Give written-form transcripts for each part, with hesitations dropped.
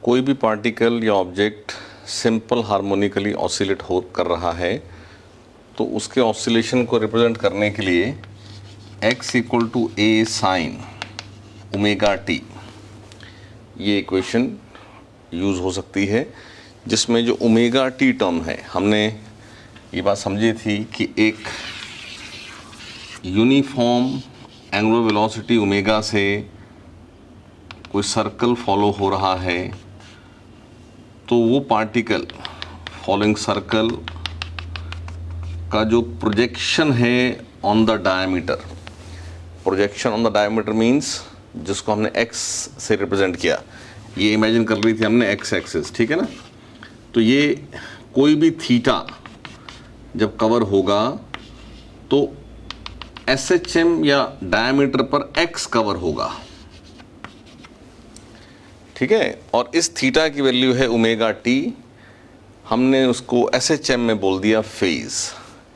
कोई भी पार्टिकल या ऑब्जेक्ट सिंपल हार्मोनिकली ऑसिलेट हो कर रहा है तो उसके ऑसिलेशन को रिप्रेजेंट करने के लिए x equal to A sine omega T, ये इक्वेशन यूज़ हो सकती है, जिसमें जो ओमेगा टी टर्म है, हमने ये बात समझी थी कि एक यूनिफॉर्म एंगुलर वेलोसिटी ओमेगा से कोई सर्कल फॉलो हो रहा है तो वो पार्टिकल फॉलोइंग सर्कल का जो प्रोजेक्शन है on the diameter, projection on the diameter means जिसको हमने x से रिप्रेजेंट किया, ये इमेजिन कर रही थी हमने x एक्सिस, ठीक है ना। तो ये कोई भी थीटा जब कवर होगा तो SHM या डायमीटर पर x कवर होगा, ठीक है। और इस थीटा की वैल्यू है ओमेगा टी, हमने उसको SHM में बोल दिया फेज,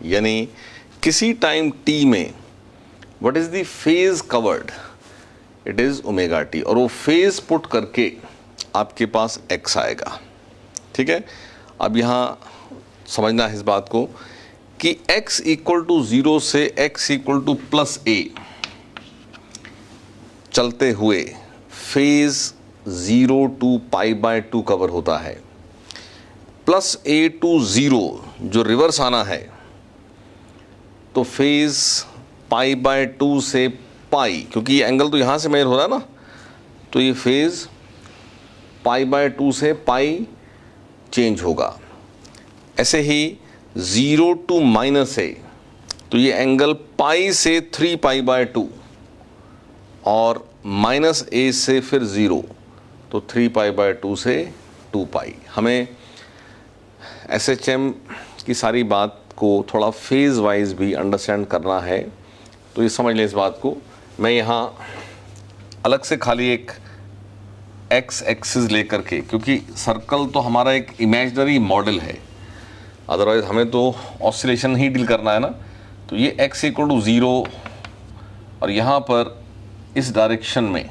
यानी किसी टाइम t में what is the phase covered, it is omega T, और वो फेज पुट करके आपके पास x आएगा, ठीक है। अब यहाँ समझना है इस बात को कि x इक्वल टू 0 से x equal to plus a चलते हुए phase 0 to pi by 2 cover होता है, प्लस a टू 0 जो रिवर्स आना है तो फेज पाई बाय 2 से पाई, क्योंकि ये एंगल तो यहाँ से मेजर हो रहा है ना, तो ये फेज पाई बाय 2 से पाई चेंज होगा। ऐसे ही 0 टू माइनस a, तो ये एंगल पाई से 3 पाई बाय 2 और माइनस a से फिर 0, तो 3 पाई बाय 2 से 2 पाई। हमें SHM की सारी बात को थोड़ा फेज वाइज भी अंडरस्टैंड करना है, तो ये समझ लें इस बात को। मैं यहाँ अलग से खाली एक x एक्सिस लेकर के, क्योंकि सर्कल तो हमारा एक इमेजिनरी मॉडल है, अदरवाइज हमें तो ऑसिलेशन ही डील करना है ना। तो ये x इक्वल टू 0 और यहाँ पर इस डायरेक्शन में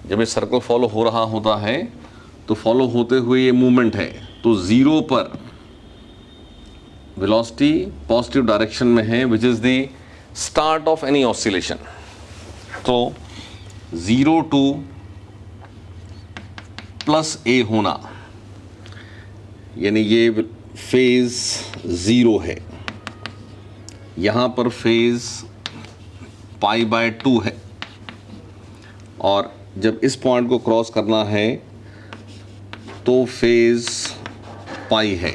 जब ये सर्कल फॉलो हो रहा होता है तो फॉलो होते हुए ये मूवमेंट है, तो 0 पर वेलोसिटी पॉजिटिव डायरेक्शन में है, which is the start of any oscillation. तो 0 टू प्लस a होना, यानी ये फेज 0 है, यहाँ पर फेज पाई बाय 2 है, और जब इस पॉइंट को क्रॉस करना है तो फेज पाई है,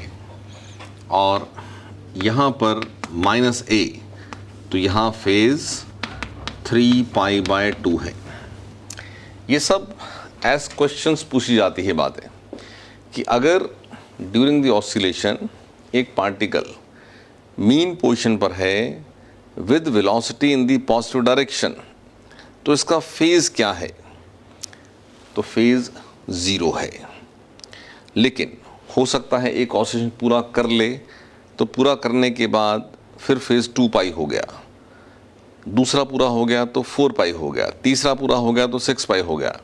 और यहाँ पर माइनस a, तो यहाँ फेज 3 पाई बाय 2 है। ये सब एज क्वेश्चंस पूछी जाती है बातें कि अगर ड्यूरिंग द ऑसिलेशन एक पार्टिकल मीन पोजीशन पर है with velocity in the positive direction, तो इसका फेज क्या है, तो फेज 0 है। लेकिन हो सकता है एक ऑसिलेशन पूरा कर ले, तो पूरा करने के बाद फिर फेज 2 पाई हो गया, दूसरा पूरा हो गया तो 4 पाई हो गया, तीसरा पूरा हो गया तो 6 पाई हो गया।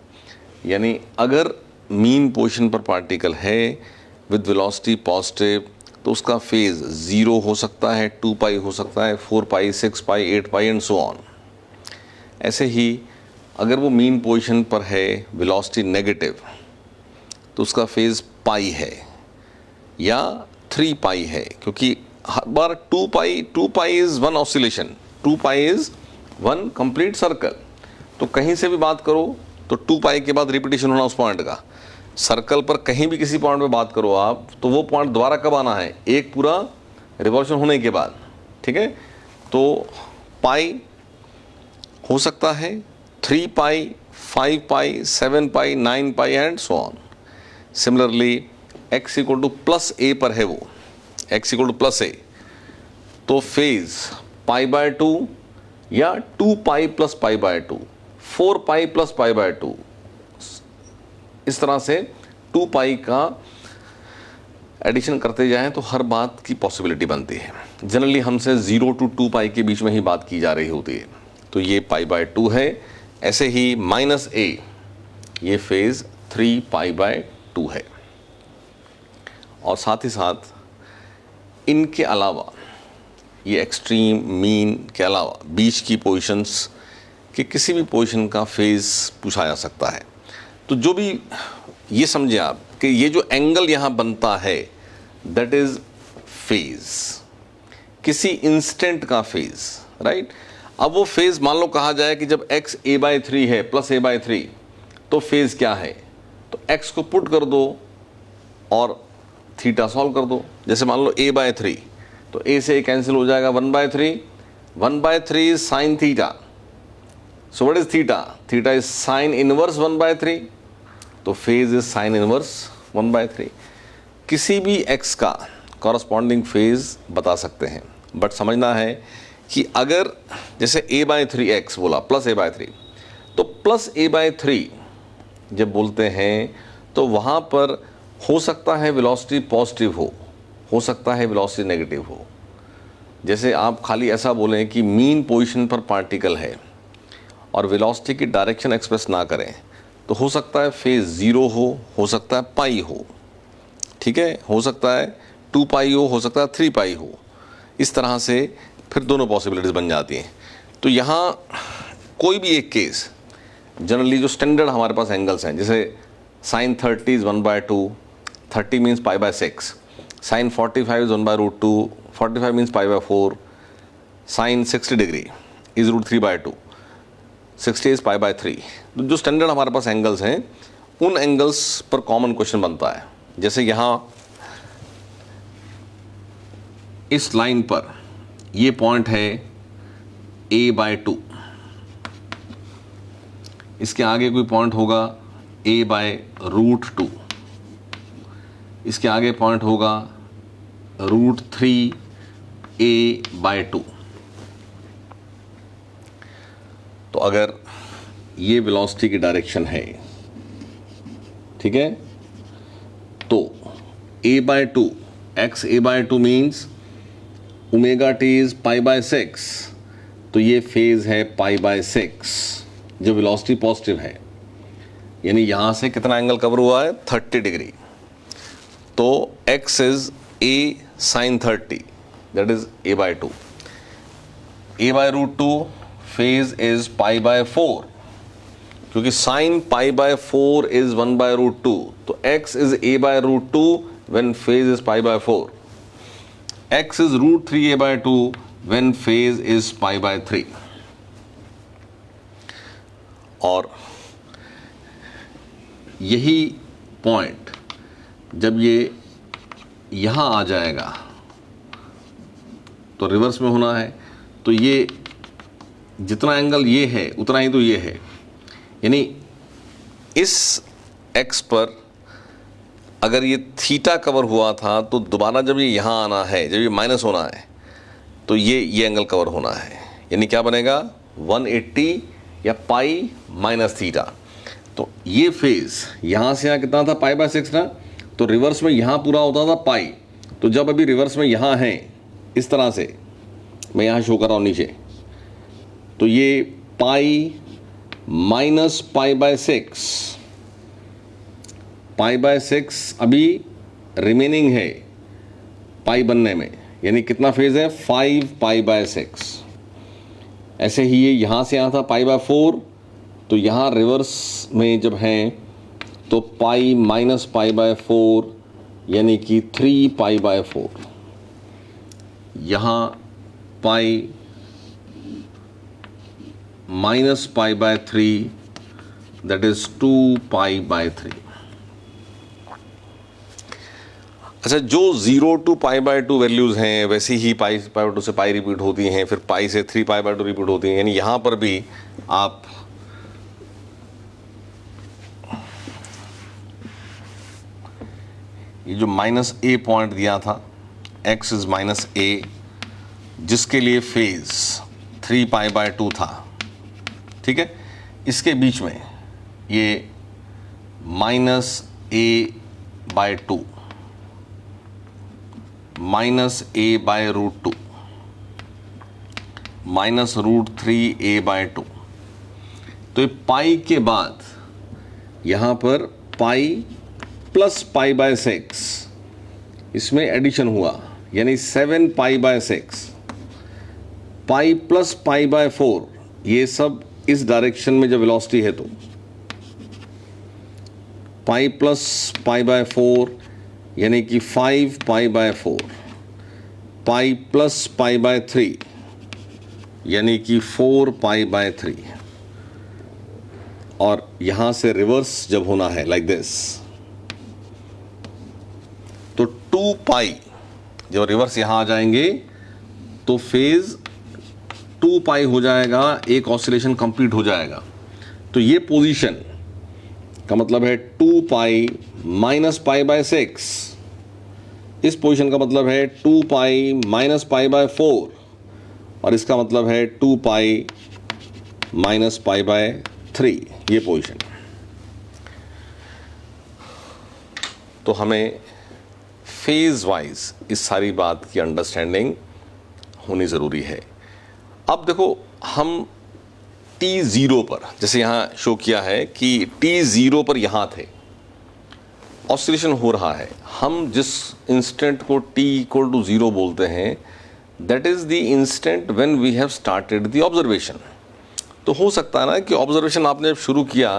यानी अगर मीन पोजीशन पर पार्टिकल है विद वेलोसिटी पॉजिटिव तो उसका फेज 0 हो सकता है, 2 पाई हो सकता है, 4 पाई, 6 पाई, 8 पाई एंड सो ऑन। ऐसे ही अगर वो मीन पोजीशन पर है वेलोसिटी नेगेटिव तो उसका फेज पाई है या 3 पाई है, क्योंकि हर बार 2 pi is one oscillation, 2 pi is one complete circle. तो कहीं से भी बात करो तो 2 पाई के बाद रिपीटेशन होना उस पॉइंट का, सर्कल पर कहीं भी किसी पॉइंट पे बात करो आप, तो वो पॉइंट दोबारा कब आना है, एक पूरा रिवॉल्यूशन होने के बाद, ठीक है। तो पाई हो सकता है 3 pi, 5 pi, 7 pi, 9 pi and so on. Similarly x equal to plus a पर है, वो x equal to plus a, तो फेज पाई बाय 2 या 2 pi plus pi by 2, 4 pi plus pi by 2, इस तरह से 2 पाई का एडिशन करते जाएं तो हर बात की पॉसिबिलिटी बनती है। जनरली हमसे 0 टू 2 पाई के बीच में ही बात की जा रही होती है, तो ये पाई बाय 2 है। ऐसे ही माइनस a, ये फेज 3 π/2 है। और साथ ही साथ इनके अलावा ये एक्सट्रीम मीन के अलावा बीच की पोजीशंस के किसी भी पोजीशन का फेज़ पूछा जा सकता है। तो जो भी ये समझे आप कि ये जो एंगल यहाँ बनता है दैट इज़ फेज़, किसी इंस्टेंट का फेज़, राइट। अब वो फेज़ मान लो कहा जाए कि जब x a/3 है प्लस a/3 तो फेज़ क्या है, तो x को पुट कर दो और थीटा सॉल्व कर दो। जैसे मान लो a/3 तो a से a कैंसिल हो जाएगा 1/3, 1/3 is sine theta. So what is theta? Theta is sine inverse 1/3, तो फेज इज साइन इनवर्स 1/3। किसी भी x का कॉरस्पॉन्डिंग फेज बता सकते हैं, बट समझना है कि अगर जैसे a/3 x बोला प्लस a/3, तो प्लस a/3 जब बोलते हैं तो वहाँ पर हो सकता है वेलोसिटी पॉजिटिव हो सकता है वेलोसिटी नेगेटिव हो। जैसे आप खाली ऐसा बोलें कि मीन पोजीशन पर पार्टिकल है और वेलोसिटी की डायरेक्शन एक्सप्रेस ना करें, तो हो सकता है फेज 0 हो सकता है पाई हो, ठीक है, हो सकता है 2 पाई हो सकता है 3 पाई हो। इस तरह से फिर दोनों पॉसिबिलिटीज़ बन जाती हैं। तो यहाँ कोई भी एक केस, जनरली जो स्टैंडर्ड हमारे पास एंगल्स हैं, जैसे sine 30 is 1/2, 30 means π/6, sine 45 is 1/√2, 45 means π/4, sine 60 degree is √3/2, 60 is π/3। तो जो स्टैंडर्ड हमारे पास एंगल्स हैं उन एंगल्स पर कॉमन क्वेश्चन बनता है। जैसे यहाँ इस लाइन पर ये पॉइंट है a/2, इसके आगे कोई पॉइंट होगा a/√2, इसके आगे पॉइंट होगा √3a/2। तो अगर ये वेलोसिटी की डायरेक्शन है, ठीक है, तो a/2 x a/2 means omega t is π/6, तो ये फेज है π/6 जो वेलोसिटी पॉजिटिव है, यानी यहाँ से कितना एंगल कवर हुआ है 30 डिग्री। तो x is a sin 30, that is a/2, a/√2 phase is π/4, क्योंकि साइन π/4 इज 1/√2, तो x is a/√2 when phase is π/4, x is √3a/2 when phase is π/3। और यही पॉइंट जब ये यहाँ आ जाएगा तो रिवर्स में होना है, तो ये जितना एंगल ये है उतना ही तो ये है, यानी इस x पर अगर ये थीटा कवर हुआ था तो दोबारा जब ये यहाँ आना है, जब ये माइनस होना है, तो ये एंगल कवर होना है, यानी क्या बनेगा 180 या पाई माइनस थीटा। तो ये फेज यहाँ से यहाँ कितना था π/6 ना, तो रिवर्स में यहाँ पूरा होता था पाई। तो जब अभी रिवर्स में यहाँ है इस तरह से, मैं यहाँ शो कर रहा हूँ नीचे, तो ये पाई माइनस π/6, π/6 अभी रिमेनिंग है पाई बनने में, यानी कितना फेज है 5 π/6। ऐसे ही ये यहाँ से यहाँ था π/4, तो यहाँ रिवर्स में जब हैं तो पाई माइनस π/4 यानी कि 3 π/4, यहाँ पाई माइनस π/3 दैट इज 2 π/3। अच्छा, जो 0 to π/2 वैल्यूज़ हैं वैसी ही π/2 से पाई रिपीट होती हैं, फिर पाई से 3 π/2 रिपीट होती हैं, यानी यहाँ पर भी आप ये जो -a पॉइंट दिया था x इज -a, जिसके लिए फेज 3 π/2 था, ठीक है, इसके बीच में ये -a/2 -a/√2 -√3a/2, तो ये पाई के बाद यहाँ पर पाई प्लस पाई बाय 6, इसमें एडिशन हुआ यानी 7 पाई by 6, pi plus pi bye 4, ये सब इस डायरेक्शन में जब वेलोसिटी है तो पाई प्लस पाई बाय 4 यानी कि 5 pi by 4, pi plus pi bye 3 यानी कि 4 पाई बाय 3, और यहां से रिवर्स जब होना है लाइक दिस तो 2 पाई, जब रिवर्स यहां आ जाएंगे तो फेज 2 पाई हो जाएगा, एक ऑसिलेशन कंप्लीट हो जाएगा। तो ये पोजीशन का मतलब है 2 पाई माइनस पाई बाय 6, इस पोजीशन का मतलब है 2 पाई माइनस पाई बाय 4, और इसका मतलब है 2 पाई माइनस पाई बाय 3, ये पोजीशन। तो हमें फेज वाइज इस सारी बात की अंडरस्टैंडिंग होनी ज़रूरी है। अब देखो हम T0 पर, जैसे यहाँ शो किया है कि T0 पर यहाँ थे, ऑसिलेशन हो रहा है, हम जिस इंस्टेंट को T=0 बोलते हैं that is the instant when we have started the observation. तो हो सकता है ना कि ऑब्जर्वेशन आपने जब शुरू किया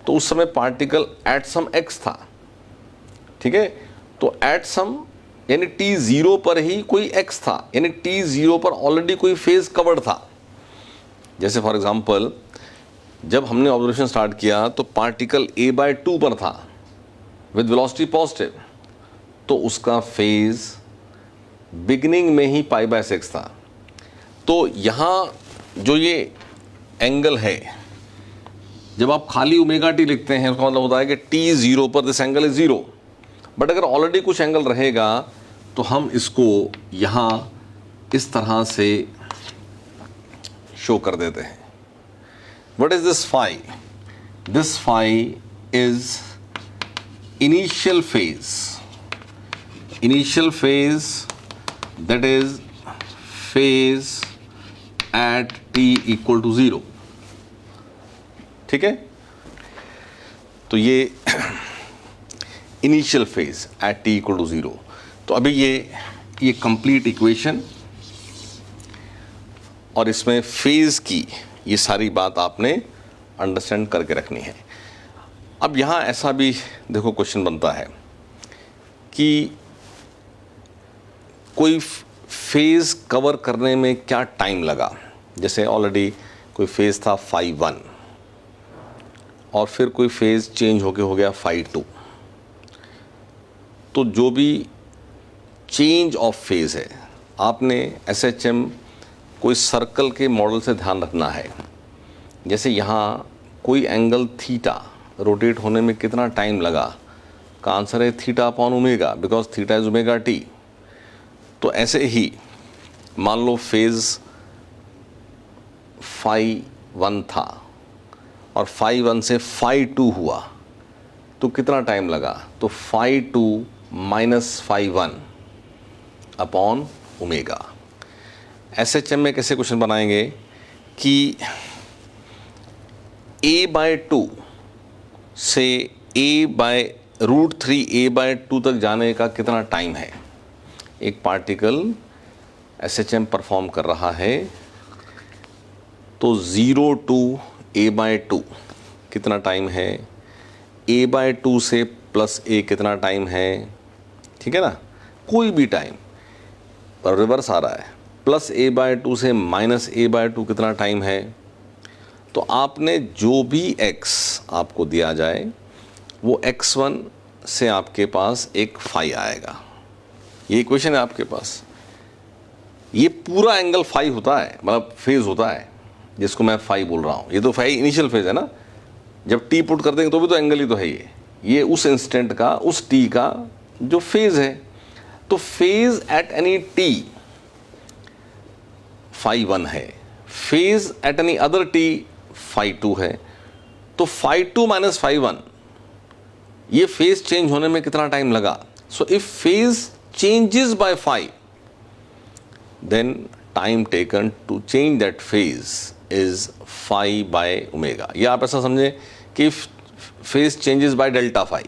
तो उस समय पार्टिकल एट सम x था, ठीक है, तो एट सम यानी T0 पर ही कोई x था, यानी T0 पर ऑलरेडी कोई फेज कवर्ड था। जैसे फॉर एग्जांपल जब हमने ऑब्जर्वेशन स्टार्ट किया तो पार्टिकल a/2 पर था विद वेलोसिटी पॉजिटिव, तो उसका फेज बिगिनिंग में ही π/6 था। तो यहाँ जो ये एंगल है, जब आप खाली ω/t लिखते हैं उसका मतलब होता है कि T0 पर दिस एंगल इज 0, बट अगर ऑलरेडी कुछ एंगल रहेगा तो हम इसको यहाँ इस तरह से शो कर देते हैं। What is this phi? This phi is initial phase, that is phase at t=0, ठीक है। तो ये इनिशियल फेज एट t=0। तो अभी ये कंप्लीट इक्वेशन और इसमें फेज की ये सारी बात आपने अंडरस्टैंड करके रखनी है। अब यहाँ ऐसा भी देखो क्वेश्चन बनता है कि कोई फेज़ कवर करने में क्या टाइम लगा। जैसे ऑलरेडी कोई फेज़ था φ1 और फिर कोई फेज़ चेंज होके हो गया φ2, तो जो भी चेंज ऑफ फेज़ है आपने SHM कोई सर्कल के मॉडल से ध्यान रखना है। जैसे यहाँ कोई एंगल थीटा रोटेट होने में कितना टाइम लगा, का आंसर है θ/ω, बिकॉज थीटा इज ω/t। तो ऐसे ही मान लो फेज φ1 था और φ1 से φ2 हुआ तो कितना टाइम लगा, तो φ2 माइनस φ1 अपॉन ω। SHM में कैसे क्वेश्चन बनाएंगे कि a/2 से a/√3 a/2 तक जाने का कितना टाइम है। एक पार्टिकल SHM परफॉर्म कर रहा है तो 0 to a/2 कितना टाइम है, a/2 से प्लस a कितना टाइम है, ठीक है ना, कोई भी टाइम पर रिवर्स आ रहा है, प्लस a/2 से माइनस a/2 कितना टाइम है। तो आपने जो भी x आपको दिया जाए वो x1 से आपके पास एक फाई आएगा। ये इक्वेशन है आपके पास, ये पूरा एंगल फाई होता है, मतलब फेज होता है जिसको मैं फाई बोल रहा हूँ। ये तो फाई इनिशियल फेज है ना, जब टी पुट कर देंगे तो भी तो एंगल ही तो है ये उस इंस्टेंट का, उस टी का जो फेज है। तो फेज एट एनी टी φ1 है, phase at any other T φ2 है। तो φ2 माइनस φ1 ये फेज चेंज होने में कितना टाइम लगा। So if phase changes by phi then time taken to change that phase is φ/ω। या आप ऐसा समझें कि phase changes by delta phi.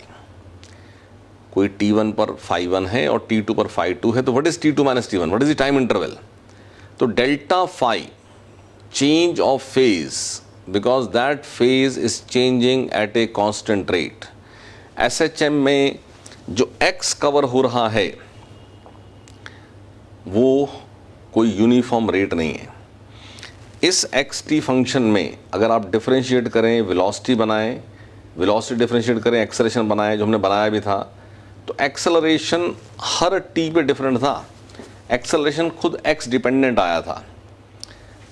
कोई T1 पर फाई 1 है और T2 पर फाई 2 है, तो what is T2 minus T1, what is the time interval? तो delta phi change of phase, because that phase is changing at a constant rate. SHM में जो x कवर हो रहा है वो कोई यूनिफॉर्म रेट नहीं है। इस xt फंक्शन में अगर आप डिफरेंशिएट करें, वेलोसिटी बनाएं, वेलोसिटी डिफरेंशिएट करें, एक्सेलरेशन बनाएं, जो हमने बनाया भी था, तो एक्सेलरेशन हर t पे डिफरेंट था। एक्सेलरेशन खुद x डिपेंडेंट आया था।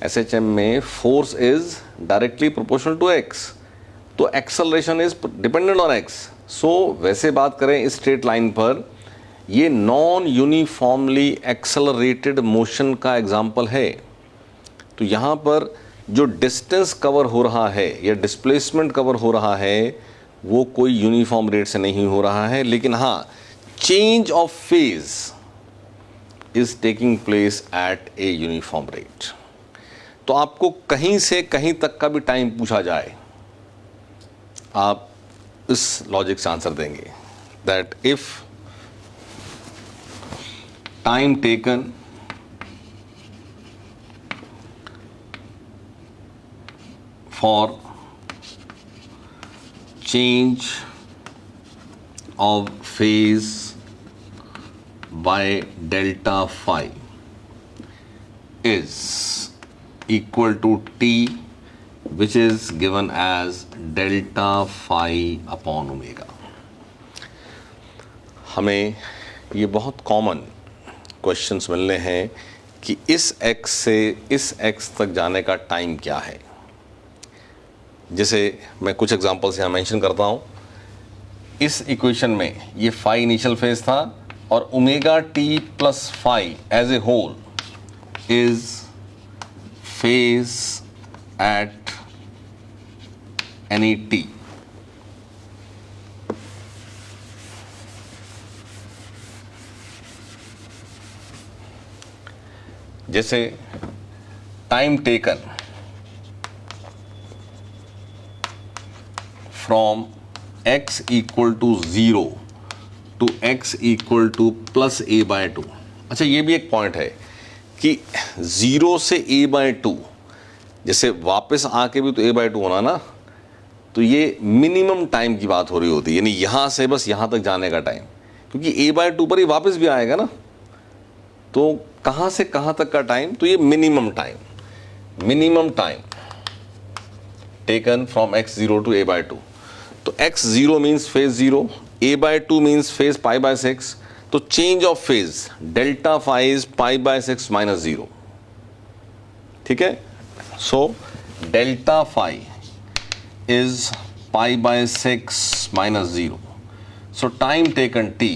SHM में force is directly proportional to x, तो acceleration is dependent on x। So वैसे बात करें इस स्ट्रेट लाइन पर, ये नॉन यूनिफॉर्मली एक्सेलरेटेड मोशन का एग्जाम्पल है। तो यहाँ पर जो डिस्टेंस कवर हो रहा है या डिस्प्लेसमेंट कवर हो रहा है वो कोई यूनिफॉर्म रेट से नहीं हो रहा है, लेकिन हाँ, change of phase is taking place at a uniform rate. तो आपको कहीं से कहीं तक का भी टाइम पूछा जाए, आप इस लॉजिक से आंसर देंगे that if time taken for change of phase by delta phi is equal to t, which is given as delta phi upon omega। हमें ये बहुत कॉमन क्वेश्चंस मिलने हैं कि इस x से इस x तक जाने का टाइम क्या है। जैसे मैं कुछ एग्जांपल्स यहाँ मेंशन करता हूँ। इस इक्वेशन में ये फाई इनिशियल फेज था और omega T plus phi as a whole is phase at any T. जैसे time taken from x equal to 0 to x equal to plus a by 2। अच्छा, ये भी एक पॉइंट है कि 0 से a by 2, जैसे वापस आके भी तो a by 2 होना ना, तो ये मिनिमम टाइम की बात हो रही होती है, यानी यहाँ से बस यहाँ तक जाने का टाइम, क्योंकि a by 2 पर ही वापस भी आएगा ना, तो कहाँ से कहाँ तक का टाइम, तो ये minimum time taken from x0 to a by 2। तो x0 means phase 0, a by 2 means phase pi by 6, तो change of phase delta phi is pi by 6 minus 0। ठीक है, so delta phi is pi by 6 minus 0। So time taken t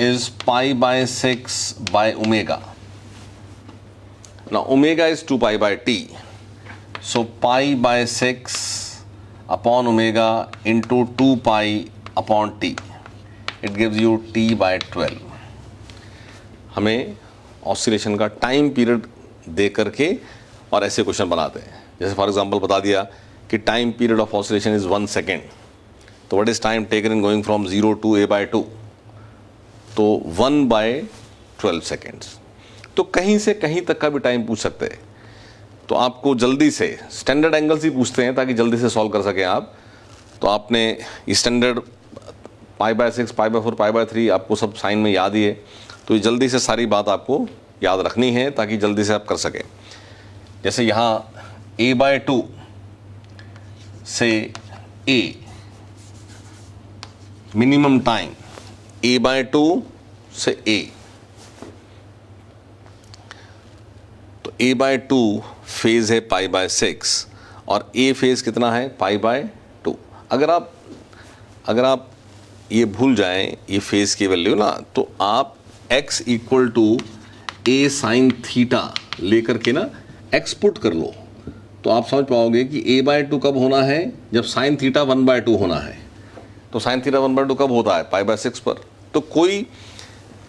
is pi by 6 by omega. Now omega is 2 pi by t, so pi by 6 upon omega into 2 pi upon t, it gives you t by 12। हमें oscillation का time period दे करके और ऐसे question बनाते हैं। जैसे for example बता दिया कि time period of oscillation is 1 second, तो what is time taken in going from 0 to a by 2, तो 1 by 12 सेकेंड्स। तो कहीं से कहीं तक का भी टाइम पूछ सकते हैं। तो आपको जल्दी से स्टैंडर्ड एंगल्स ही पूछते हैं ताकि जल्दी से सॉल्व कर सकें आप। तो आपने standard pi by 6, pi by 4, pi by 3 आपको सब साइन में याद ही है, तो ये जल्दी से सारी बात आपको याद रखनी है ताकि जल्दी से आप कर सकें। जैसे यहाँ a by 2 से a, minimum time a by 2 से a, तो a by 2 फेज है पाई बाय 6 और a फेज कितना है, पाई बाय 2। अगर आप ये भूल जाएं ये फेज की वैल्यू ना, तो आप x equal to a sine theta लेकर के ना x पुट कर लो, तो आप समझ पाओगे कि a by 2 कब होना है, जब साइन थीटा 1 by 2 होना है। तो साइन थीटा 1 by 2 कब होता है, पाई बाय 6 पर। तो कोई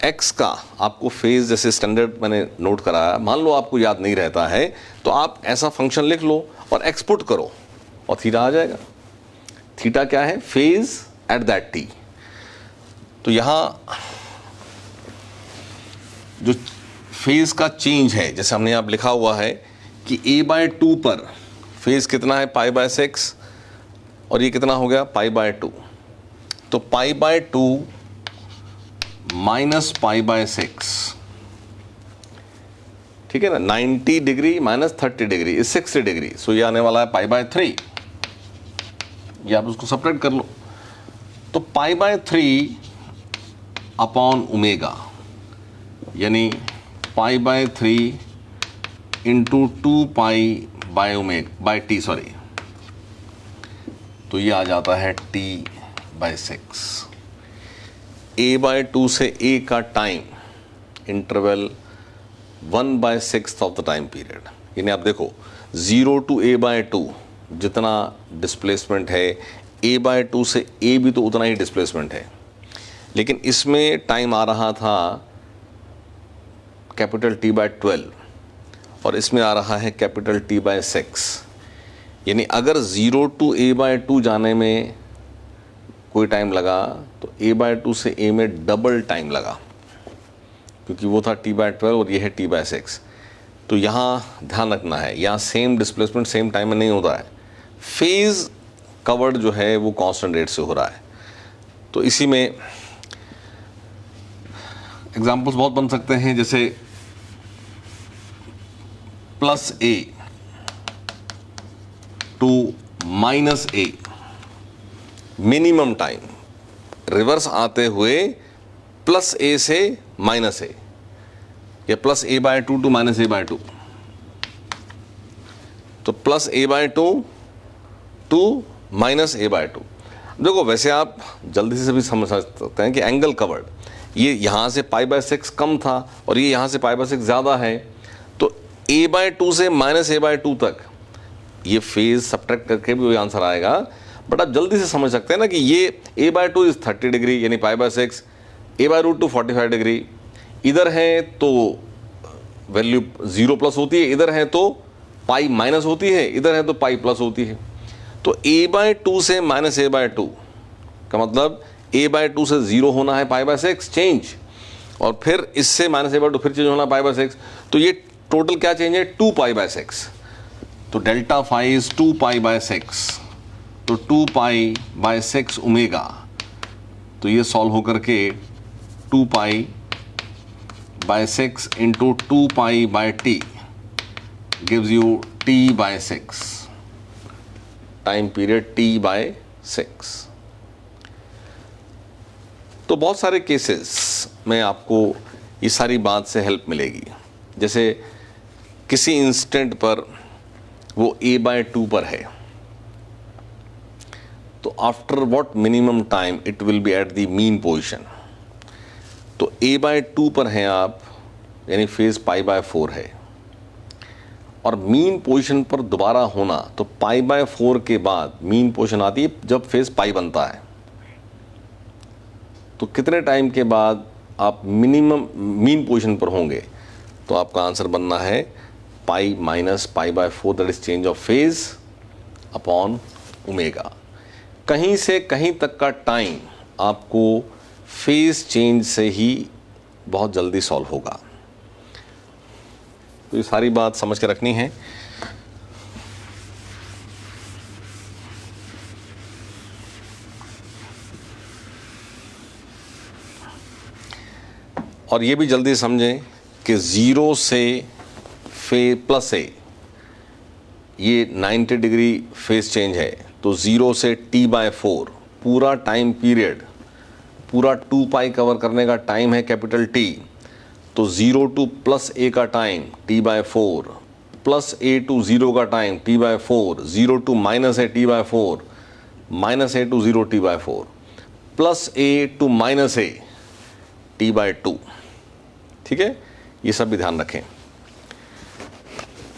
x का आपको फेज जैसे स्टैंडर्ड मैंने नोट कराया, मान लो आपको याद नहीं रहता है, तो आप ऐसा फंक्शन लिख लो और x पुट करो और थीटा आ जाएगा। थीटा क्या है? Phase at that T. तो यहां जो फेज का चेंज है, जैसे हमने यहां लिखा हुआ है कि a/2 पर फेज कितना है? π/6, और ये कितना हो गया? π/2। तो π/2 माइनस π/6, ठीक है ना? 90 degree minus 30 degree is 60 degree. So ये आने वाला है π/3। ये आप उसको सब्ट्रैक्ट कर लो। तो π/3 अपॉन ओमेगा, यानी π/3 इंटू 2π/t, सॉरी, तो ये आ जाता है t/6। a/2 से a का time interval 1/6 of the time period. यानी आप देखो 0 टू a/2 जितना डिस्प्लेसमेंट है, a/2 से a भी तो उतना ही डिस्प्लेसमेंट है, लेकिन इसमें टाइम आ रहा था कैपिटल T/12 और इसमें आ रहा है कैपिटल T/6। यानी अगर 0 टू a/2 जाने में कोई टाइम लगा तो a/2 से a में डबल टाइम लगा, क्योंकि वो था T/12 और ये है T/6। तो यहाँ ध्यान रखना है, यहाँ सेम डिस्प्लेसमेंट सेम टाइम में नहीं होता है, फेज कवर्ड जो है वो कांस्टेंट रेट से हो रहा है। तो इसी में एग्जांपल्स बहुत बन सकते हैं, जैसे +a to -a, minimum time reverse आते हुए +a से -a, या +a/2 टू -a/2, तो +a/2 टू -a/2। देखो वैसे आप जल्दी से भी समझ सकते हैं कि एंगल कवर्ड, ये यहाँ से π/6 कम था और ये यहाँ से π/6 ज़्यादा है, तो a/2 से -a/2 तक ये फेज सब्ट्रैक्ट करके भी वही आंसर आएगा। बट आप जल्दी से समझ सकते हैं ना कि ये a/2 इज 30 डिग्री, यानी π/6, a/2 45 डिग्री। इधर है तो वैल्यू 0+ होती है, इधर है तो π- होती है, इधर है तो π+ होती है। तो a/2 से -a/2 का मतलब a/2 से 0 होना है π/6 चेंज, और फिर इससे -a/2 फिर चेंज होना π/6। तो ये टोटल क्या चेंज है? 2π/6। तो डेल्टा फाई इज 2π/6, तो 2π/6 ओमेगा। तो ये सॉल्व होकर के 2π/6 into 2π/t gives you t/6, time period t/6। तो बहुत सारे केसेस में आपको ये सारी बात से हेल्प मिलेगी। जैसे किसी इंस्टेंट पर वो a/2 पर है, तो after what minimum time it will be eight the mean position. तो a/2 पर हैं आप, यानी फेज π/4 है, और मीन पोजीशन पर दोबारा होना, तो π/4 के बाद मीन पोजीशन आती है जब फेज π बनता है। तो कितने टाइम के बाद आप मिनिमम मीन पोजीशन पर होंगे? तो आपका आंसर बनना है π minus π/4, that is change of phase upon omega. कहीं से कहीं तक का टाइम आपको फेज चेंज से ही बहुत जल्दी सॉल्व होगा। तो ये सारी बात समझ के रखनी है। और ये भी जल्दी समझें कि 0 से +a, ये 90 डिग्री फेज चेंज है, तो 0 से t/4 पूरा टाइम पीरियड, पूरा 2π कवर करने का टाइम है कैपिटल T। तो 0 टू +a का टाइम t/4, +a टू 0 का time t/4, 0 to -a t/4, -a to 0 t/4, +a to -a t/2। ठीक है, ये सब भी ध्यान रखें।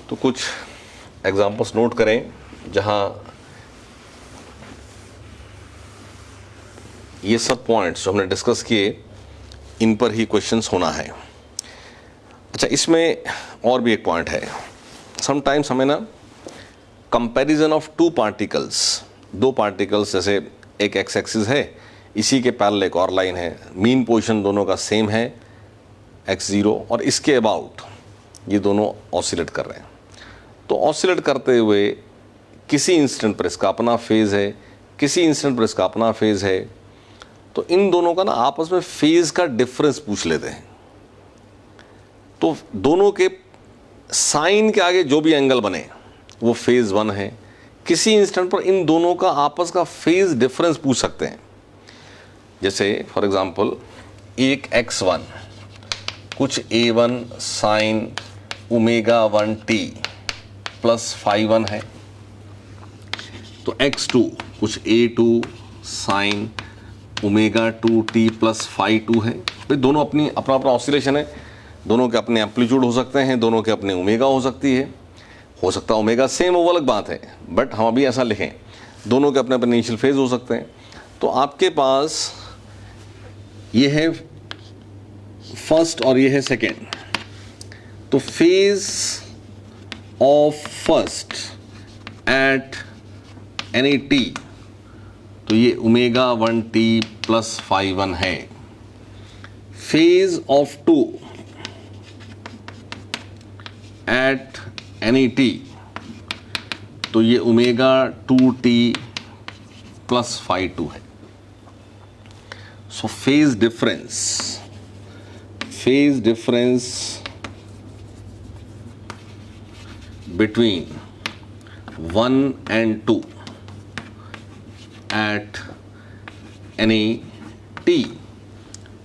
तो कुछ एग्जांपल्स नोट करें जहां ये सब पॉइंट्स जो हमने डिस्कस किए, इन पर ही क्वेश्चंस होना है। अच्छा, इसमें और भी एक पॉइंट है। समटाइम्स हमें ना कंपैरिजन ऑफ टू पार्टिकल्स दो पार्टिकल्स, जैसे एक एक्स एक्सिस है, इसी के पैरेलल एक और लाइन है, मीन पोजीशन दोनों का सेम है x0, और इसके अबाउट ये दोनों ऑसिलेट कर रहे हैं। तो ऑसिलेट करते हुए किसी इंस्टेंट पर इसका अपना फेज़ है, किसी इंस्टेंट पर इसका अपना फेज़ है, तो इन दोनों का ना आपस में फेज़ का डिफरेंस पूछ लेते हैं। तो दोनों के साइन के आगे जो भी एंगल बने वो फेज़ 1 है। किसी इंस्टेंट पर इन दोनों का आपस का फेज़ डिफरेंस पूछ सकते हैं। जैसे फॉर एग्जांपल एक x1 कुछ a1 sine omega 1t plus phi 1 है, तो x2 कुछ a2 sine omega 2t plus phi 2 है। भाई दोनों अपनी अपना अपना ऑसिलेशन है, दोनों के अपने एम्पलीट्यूड हो सकते हैं, दोनों के अपने ओमेगा हो सकती है, हो सकता है ओमेगा सेम हो वो अलग बात है, बट हम अभी ऐसा लिखें दोनों के अपने अपने इनिशियल फेज हो सकते हैं। तो आपके पास ये है फर्स्ट और ये है सेकेंड, तो phase of first at any T, तो ये ओमेगा 1t प्लस फाई 1 है। Phase of two at any T, तो ये ओमेगा 2t प्लस फाई 2 है। So phase difference between 1 and 2 at any T,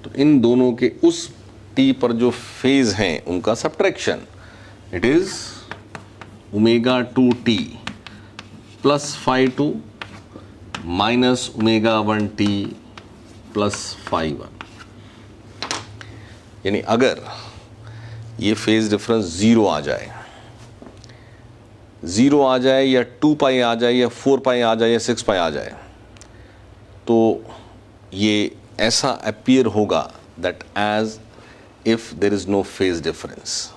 तो इन दोनों के उस t पर जो फेज हैं उनका subtraction, it is omega 2t plus phi 2 minus omega 1t plus phi 1। यानी अगर ये फेज डिफरेंस 0 आ जाए, 0 आ जाए या 2 पाई आ जाए या 4 पाई आ जाए या 6 पाई आ जाए, तो ये ऐसा अपीयर होगा that as if there is no phase difference.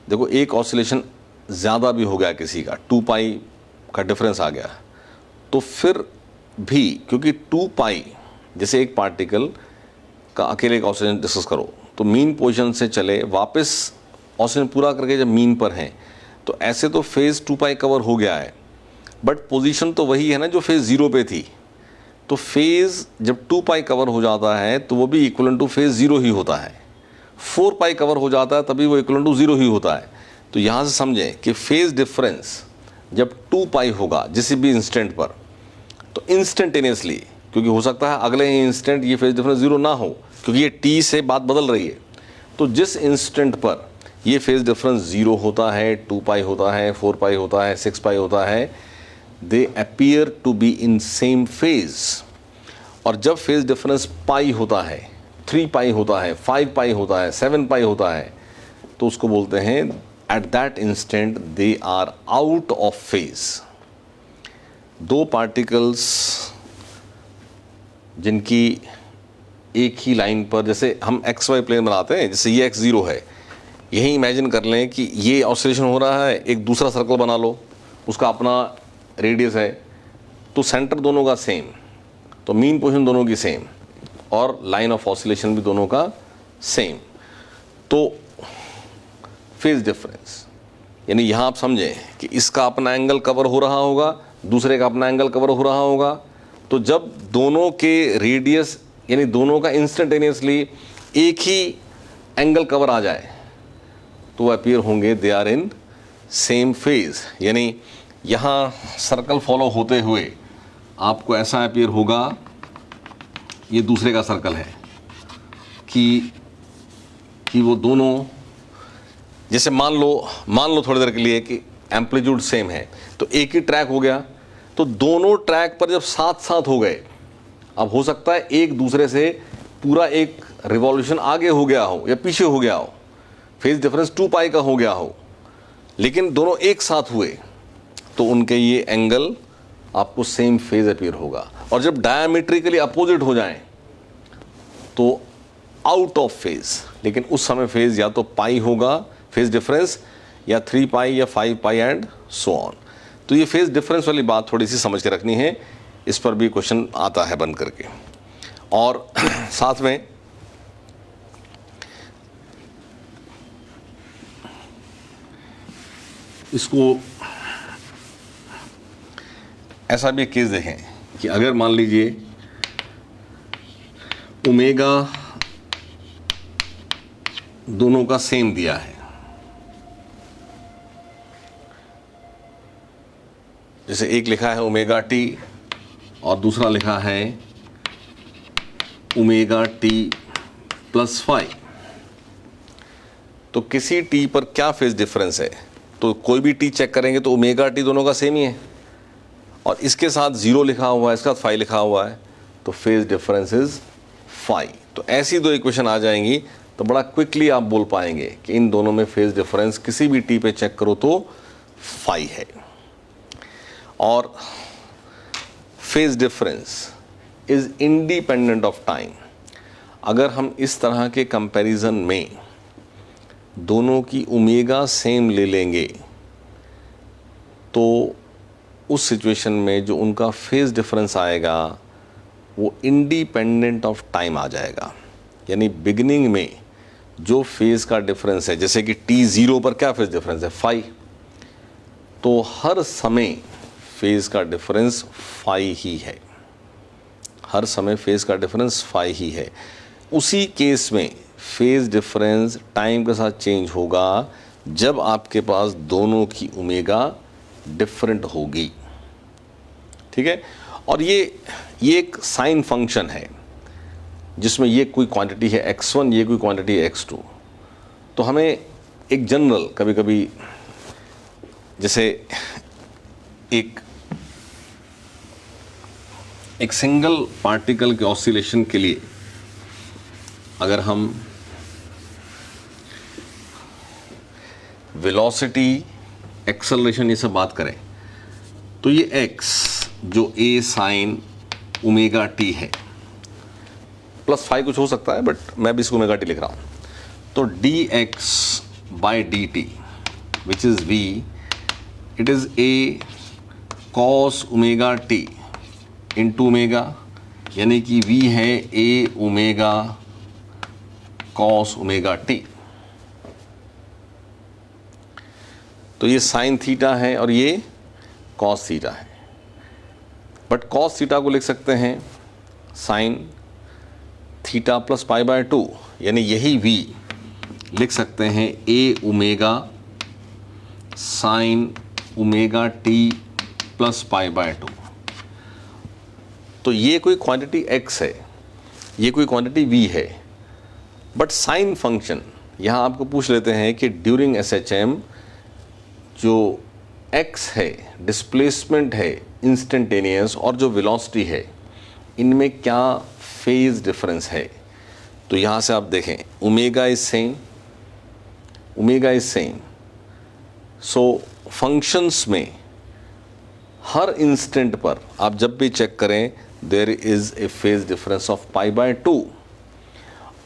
देखो एक ऑसिलेशन ज़्यादा भी हो गया किसी का, 2 पाई का डिफरेंस आ गया, तो फिर भी क्योंकि 2 पाई, जैसे एक पार्टिकल का अकेले एक ऑसिलेशन डिस्कस करो तो मीन पोजीशन से चले वापस ऑसिलेशन पूरा करके जब मीन पर हैं, तो ऐसे तो फेज़ 2 पाई कवर हो गया है, बट पोजीशन तो वही है ना जो फेज़ 0 पे थी। तो फेज़ जब 2 पाई कवर हो जाता है तो वो भी इक्वल टू फेज़ 0 ही होता है। 4 पाई कवर हो जाता है तभी वो इक्वल टू 0 ही होता है। तो यहाँ से समझें कि फेज़ डिफरेंस जब 2 पाई होगा किसी भी इंस्टेंट पर, तो इंस्टेंटेनियसली, क्योंकि हो सकता है अगले ही इंस्टेंट ये फेज़ डिफरेंस 0 ना हो, क्योंकि ये टी से बात बदल रही है, तो जिस इंस्टेंट पर ये फेज़ डिफरेंस 0 होता है, 2 पाई होता है, 4 पाई होता है, 6 पाई होता है, they appear to be in same phase. और जब फेज़ डिफरेंस पाई होता है, 3 पाई होता है, 5 पाई होता है, 7 पाई होता है, तो उसको बोलते हैं at that instant they are out of phase. दो पार्टिकल्स जिनकी एक ही लाइन पर, जैसे हम एक्स वाई प्लेन बनाते हैं, जैसे ये x0 है, यही इमेजिन कर लें कि ये ऑसिलेशन हो रहा है, एक दूसरा सर्कल बना लो, उसका अपना रेडियस है, तो सेंटर दोनों का सेम, तो मीन पोजीशन दोनों की सेम और लाइन ऑफ ऑसिलेशन भी दोनों का सेम। तो फेज डिफरेंस यानी यहाँ आप समझें कि इसका अपना एंगल कवर हो रहा होगा, दूसरे का अपना एंगल कवर हो रहा होगा, तो जब दोनों के रेडियस यानी दोनों का इंस्टेंटेनियसली एक ही एंगल कवर आ जाए तो अपीयर होंगे they are in same phase. यानी यहाँ सर्कल फॉलो होते हुए आपको ऐसा अपीयर होगा, ये दूसरे का सर्कल है, कि वो दोनों, जैसे मान लो थोड़ी देर के लिए कि एम्पलीट्यूड सेम है, तो एक ही ट्रैक हो गया, तो दोनों ट्रैक पर जब साथ साथ हो गए, अब हो सकता है एक दूसरे से पूरा एक रिवॉल्यूशन आगे हो गया हो या पीछे हो गया हो, फेज डिफरेंस 2 पाई का हो गया हो, लेकिन दोनों एक साथ हुए तो उनके ये एंगल आपको सेम फेज अपीयर होगा। और जब डायमेट्रिकली अपोजिट हो जाएं तो आउट ऑफ फेज, लेकिन उस समय फेज या तो पाई होगा फेज डिफरेंस, या 3 पाई या 5 पाई एंड सो ऑन। तो ये फेज डिफरेंस वाली बात थोड़ी सी समझ के रखनी है, इस पर भी क्वेश्चन आता है बन करके। और साथ में इसको ऐसा भी एक केस देखें कि अगर मान लीजिए ओमेगा दोनों का सेम दिया है, जैसे एक लिखा है ओमेगा टी और दूसरा लिखा है ओमेगा टी प्लस 5, तो किसी टी पर क्या फेज डिफरेंस है? तो कोई भी टी चेक करेंगे तो ओमेगा टी दोनों का सेम ही है, और इसके साथ 0 लिखा हुआ है, इसके साथ 5 लिखा हुआ है, तो फेज डिफरेंस इज 5। तो ऐसी दो इक्वेशन आ जाएंगी तो बड़ा क्विकली आप बोल पाएंगे कि इन दोनों में फेज डिफरेंस किसी भी टी पे चेक करो तो 5 है। और phase difference is independent of time. अगर हम इस तरह के कंपैरिजन में दोनों की ओमेगा सेम ले लेंगे तो उस सिचुएशन में जो उनका फेज डिफरेंस आएगा वो इंडिपेंडेंट ऑफ टाइम आ जाएगा। यानी बिगिनिंग में जो फेज का डिफरेंस है, जैसे कि t0 पर क्या फेज डिफरेंस है 5, तो हर समय फेज का डिफरेंस 5 ही है, हर समय फेज का डिफरेंस 5 ही है। उसी केस में फेज डिफरेंस टाइम के साथ चेंज होगा जब आपके पास दोनों की ओमेगा डिफरेंट होगी, ठीक है। और ये एक साइन फंक्शन है जिसमें ये कोई क्वांटिटी है x1, ये कोई क्वांटिटी है x2। तो हमें एक जनरल कभी कभी जैसे एक सिंगल पार्टिकल के ऑसिलेशन के लिए अगर हम वेलोसिटी, एक्सेलरेशन ये सब बात करें तो ये x जो a साइन ओमेगा टी है प्लस 5 कुछ हो सकता है, बट मैं भी इसको ओमेगा टी लिख रहा हूँ। तो dx by D T which is v, it is a cos omega T into omega, यानी कि v है a omega cos omega T. तो ये साइन थीटा है और ये कॉस थीटा है, बट कॉस थीटा को लिख सकते हैं sine theta plus pi by 2, यानी यही v लिख सकते हैं a omega sine omega T plus pi by 2। तो ये कोई क्वांटिटी x है, ये कोई क्वांटिटी v है, बट साइन फंक्शन यहाँ आपको पूछ लेते हैं कि ड्यूरिंग SHM जो x है, डिस्प्लेसमेंट है इंस्टेंटेनियस, और जो वेलोसिटी है, इनमें क्या फेज डिफरेंस है। तो यहाँ से आप देखें omega is same, omega is same, so functions में हर इंस्टेंट पर आप जब भी चेक करें there is a phase difference of pi by 2।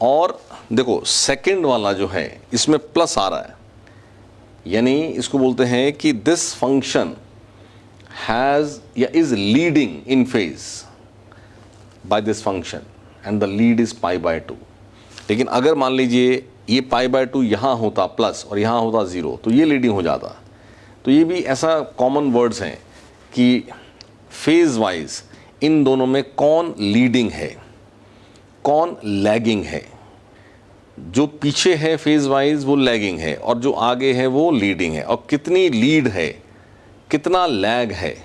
और देखो सेकंड वाला जो है इसमें प्लस आ रहा है, यानी इसको बोलते हैं कि दिस फंक्शन हैज़ या is leading in phase by this function and the lead is pi by 2। लेकिन अगर मान लीजिए ये पाई बाय 2 यहाँ होता प्लस और यहाँ होता 0 तो ये लीडिंग हो जाता। तो ये भी ऐसा कॉमन वर्ड्स हैं कि फेज वाइज इन दोनों में कौन लीडिंग है, कौन लैगिंग है। जो पीछे है फेज वाइज वो लैगिंग है और जो आगे है वो लीडिंग है, और कितनी लीड है, कितना लैग है,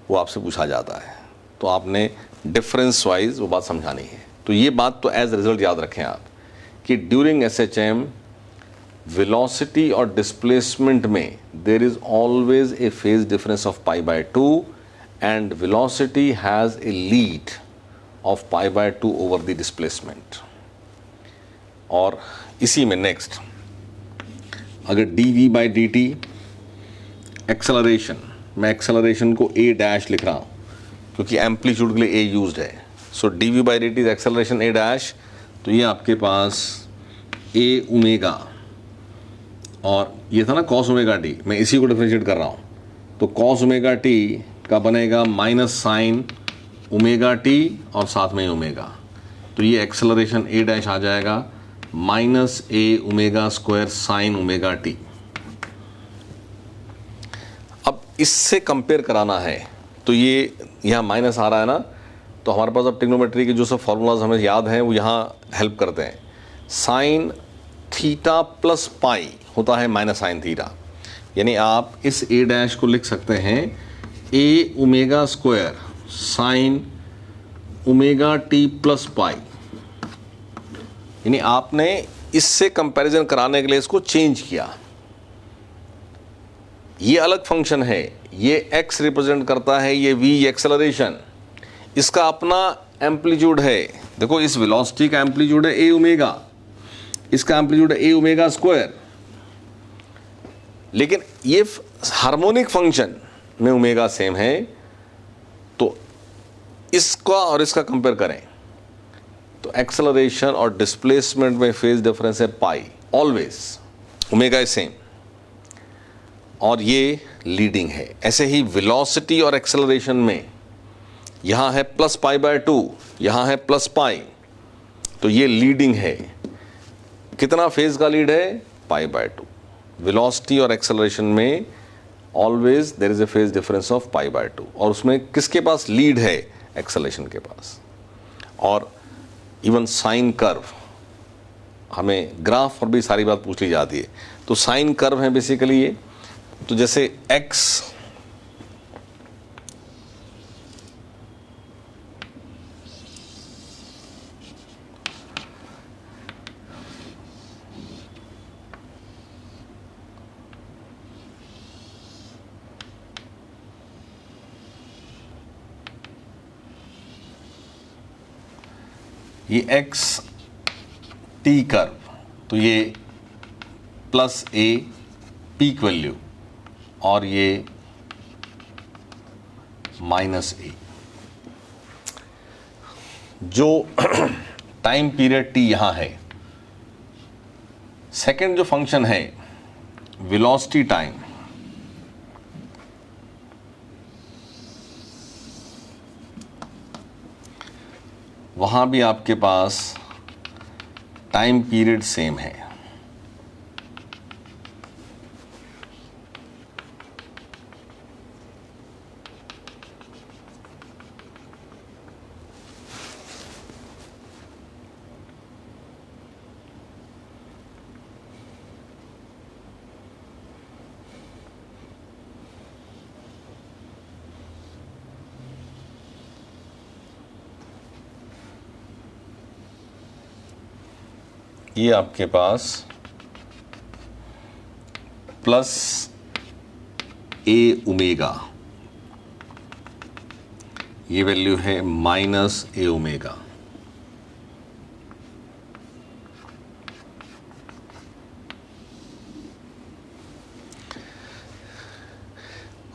वो आपसे पूछा जाता है। तो आपने डिफरेंस वाइज वो बात समझानी है। तो ये बात तो एज रिजल्ट याद रखें आप कि ड्यूरिंग SHM वेलोसिटी और डिस्प्लेसमेंट में there is always a phase difference of pi by 2 and velocity has a lead of pi by 2 over the displacement. और इसी में नेक्स्ट अगर dv by D T acceleration, मैं एक्सेलरेशन को a dash लिख रहा हूँ क्योंकि एम्पलीट्यूड के लिए a यूज्ड है। सो dv by D T is acceleration a dash, तो ये आपके पास a ओमेगा, और ये था ना cos ओमेगा टी, मैं इसी को डिफरेंशिएट कर रहा हूँ, तो कॉस ओमेगा टी का बनेगा माइनस साइन ओमेगा टी और साथ में ओमेगा, तो ये एक्सेलरेशन ए डैश आ जाएगा minus A omega square sine omega T. अब इससे कंपेयर कराना है तो ये यहाँ माइनस आ रहा है ना, तो हमारे पास अब ट्रिग्नोमेट्री के जो सब फॉर्मूलाज हमें याद हैं वो यहाँ हेल्प करते हैं। साइन थीटा प्लस पाई होता है माइनस साइन थीटा, यानी आप इस ए डैश को लिख सकते हैं A omega square sine omega T plus pi, यानी आपने इससे कंपैरिजन कराने के लिए इसको चेंज किया। ये अलग फंक्शन है, ये x रिप्रेजेंट करता है ये v एक्सेलरेशन, इसका अपना एम्पलीट्यूड है। देखो इस वेलोसिटी का एम्पलीट्यूड है ए ओमेगा, इसका एम्पलीट्यूड है ए ओमेगा स्क्वायर, लेकिन ये हार्मोनिक फंक्शन में ओमेगा सेम है, तो इसका और इसका कंपेयर करें तो एक्सेलरेशन और डिस्प्लेसमेंट में फेज डिफरेंस है पाई, ऑलवेज ओमेगा इज सेम और ये लीडिंग है। ऐसे ही वेलोसिटी और एक्सेलरेशन में यहाँ है प्लस पाई बाय 2, यहाँ है प्लस पाई, तो ये लीडिंग है। कितना फेज का लीड है? Pi by 2। वेलोसिटी और एक्सेलरेशन में always there is a phase difference of pi by 2, और उसमें किसके पास लीड है? एक्सेलरेशन के पास। और इवन साइन कर्व, हमें ग्राफ पर भी सारी बात पूछ ली जाती है, तो साइन कर्व है बेसिकली ये, तो जैसे x ये x t कर्व, तो ये प्लस a पीक वैल्यू और ये माइनस ए। जो टाइम पीरियड टी यहां है, सेकंड जो फंक्शन है वेलोसिटी टाइम, वहां भी आपके पास टाइम पीरियड सेम है। ये आपके पास प्लस ए ओमेगा, ये वैल्यू है माइनस ए ओमेगा।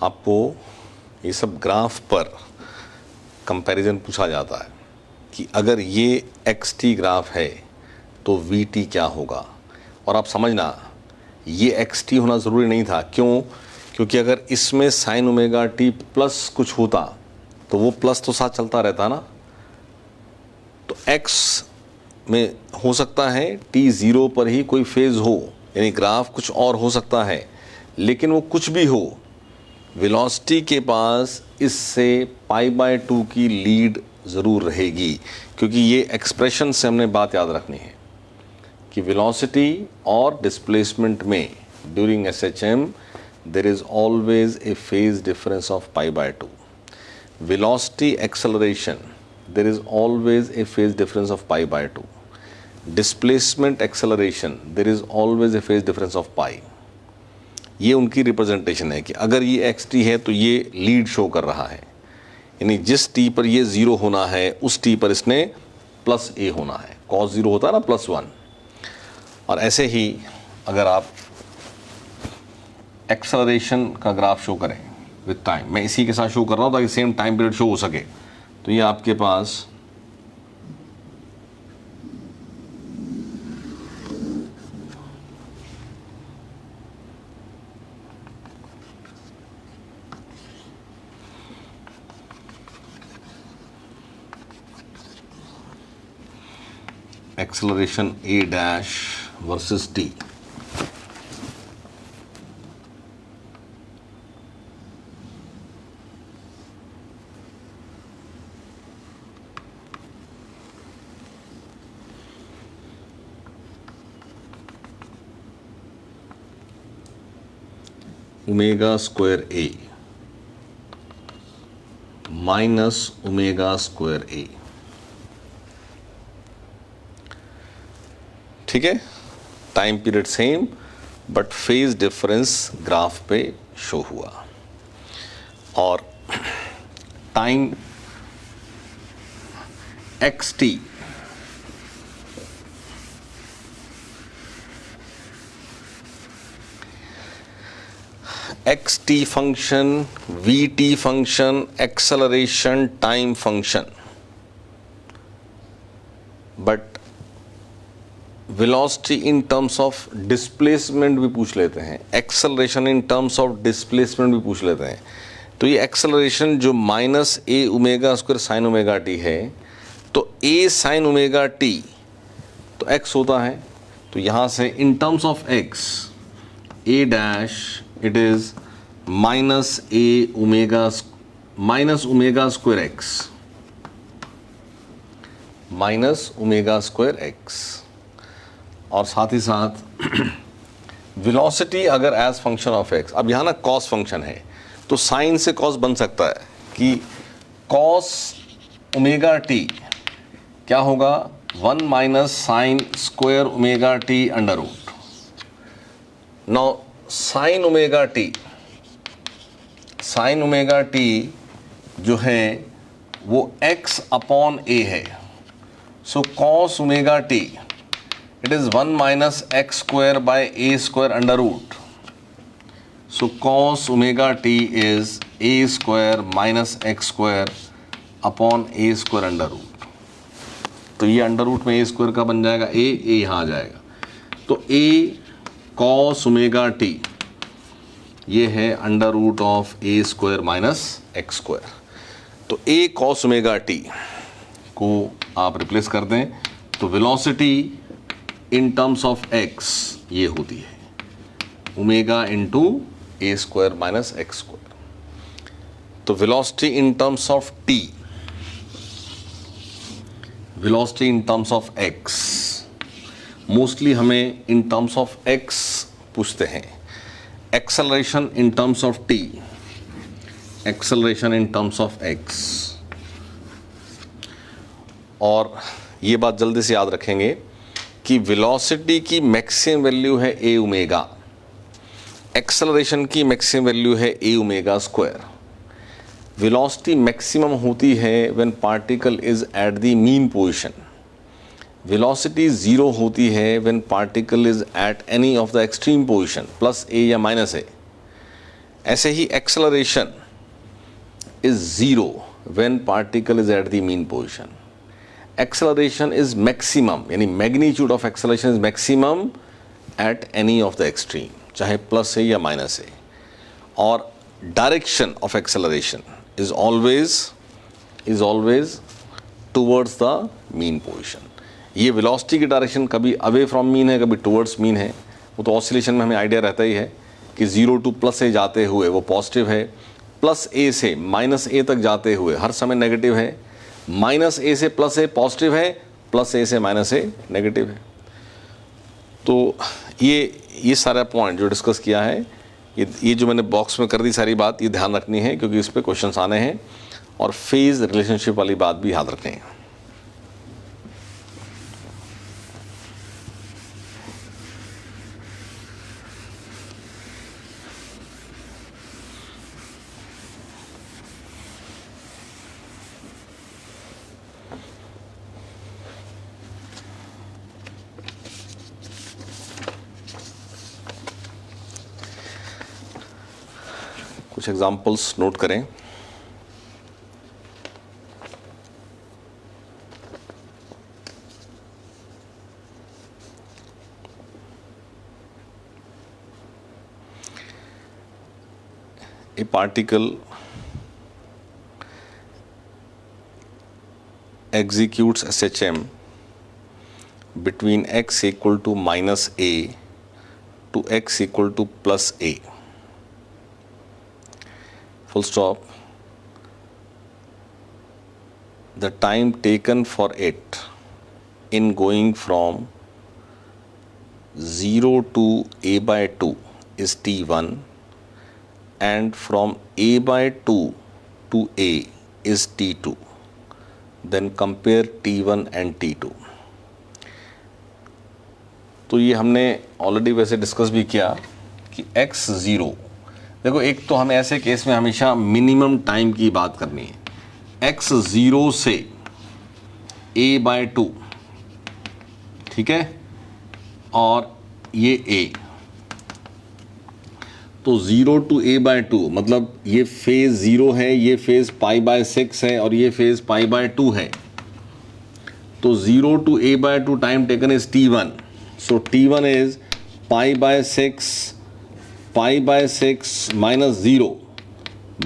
आपको ये सब ग्राफ पर कंपैरिजन पूछा जाता है कि अगर ये एक्स टी ग्राफ है तो वी टी क्या होगा, और आप समझना ये एक्स टी होना ज़रूरी नहीं था। क्यों? क्योंकि अगर इसमें साइन ओमेगा टी प्लस कुछ होता तो वो प्लस तो साथ चलता रहता ना, तो एक्स में हो सकता है टी ज़ीरो पर ही कोई फेज़ हो, यानी ग्राफ कुछ और हो सकता है, लेकिन वो कुछ भी हो वेलोसिटी के पास इससे पाई बाय 2 की लीड ज़रूर रहेगी, क्योंकि ये एक्सप्रेशन से हमने बात याद रखनी है कि वेलोसिटी और डिस्प्लेसमेंट में during SHM there is always a phase difference of pi by 2। Velocity acceleration there is always a phase difference of pi by 2। Displacement acceleration there is always a phase difference of pi. ये उनकी representation है कि अगर ये x T है तो ये lead show कर रहा है, यानी जिस टी पर ये ज़ीरो होना है उस टी पर इसने प्लस ए होना है। कॉस ज़ीरो होता है ना +1। और ऐसे ही अगर आप एक्सेलरेशन का ग्राफ शो करें विद टाइम, मैं इसी के साथ शो कर रहा हूँ ताकि सेम टाइम पीरियड शो हो सके, तो ये आपके पास acceleration a dash versus t. Omega square a minus omega square a. ठीक है, time period same but phase difference graph पे शो हुआ. और time X T X T function, V T function, acceleration time function, but velocity in terms of displacement भी पूछ लेते हैं, acceleration in terms of displacement भी पूछ लेते हैं. तो ये एक्सेलरेशन जो minus A omega square sine omega T है, तो ए साइन ओमेगा टी तो एक्स होता है. तो यहाँ से इन terms of x A dash it is minus A omega minus omega square x, minus omega square x. और साथ ही साथ वेलोसिटी अगर एज फंक्शन ऑफ एक्स, अब यहाँ ना कॉस फंक्शन है तो साइन से कॉस बन सकता है कि कॉस ओमेगा टी क्या होगा, 1 minus sine square omega T under root. Now sine omega T, sine omega T जो है वो x अपॉन ए है. So cos omega T it is 1 minus X square by A square under root. So cos omega T is A square minus X square upon A square under root. तो ये under root में ए square का बन जाएगा ए यहाँ आ जाएगा. तो A cos omega T ये है under root of A square minus X square. तो ए कॉस ओमेगा टी को आप रिप्लेस कर दें तो velocity in terms of x ये होती है ओमेगा इंटू ए स्क्वायर माइनस एक्स स्क्वायर. तो velocity in terms of T, velocity in terms of x, mostly हमें इन टर्म्स ऑफ एक्स पूछते हैं. Acceleration in terms of T, acceleration in terms of x. और ये बात जल्दी से याद रखेंगे कि वेलोसिटी की मैक्सिमम वैल्यू है ए ओमेगा, एक्सेलरेशन की मैक्सिमम वैल्यू है A omega square. Velocity maximum होती है when particle is at the mean position. Velocity zero होती है when particle is at any of the extreme position, plus A या minus A. ऐसे ही acceleration is zero when particle is at the mean position. Acceleration is maximum, यानी magnitude of acceleration is maximum at any of the extreme, चाहे plus A या minus ए. और direction of acceleration is always towards the mean position. ये velocity की direction कभी away from mean है, कभी towards mean है. वो तो ऑसिलेशन में हमें आइडिया रहता ही है कि 0 टू प्लस ए जाते हुए वो पॉजिटिव है, प्लस ए से माइनस ए तक जाते हुए हर समय नेगेटिव है, माइनस ए से प्लस ए पॉजिटिव है, प्लस ए से माइनस ए नेगेटिव है. तो ये सारा पॉइंट जो डिस्कस किया है, ये जो मैंने बॉक्स में कर दी सारी बात, ये ध्यान रखनी है क्योंकि इस पर क्वेश्चंस आने हैं. और फेज रिलेशनशिप वाली बात भी याद रखनी है. कुछ एग्जाम्पल्स नोट करें. A particle executes SHM between x equal to minus a to x equal to plus a. Full stop. The time taken for it in going from 0 to a by 2 is t1, and from a by 2 to a is t2. Then compare t1 and t2. तो ये हमने already वैसे discuss भी किया कि x0, देखो एक तो हमें ऐसे केस में हमेशा मिनिमम टाइम की बात करनी है, x0 से a बाय 2, ठीक है, और ये a, तो 0 टू a बाय 2 मतलब ये फेज 0 है, ये फेज पाई बाय 6 है और ये फेज पाई बाय 2 है. तो 0 to a by 2 time taken is t1. So t1 is pi by 6 minus 0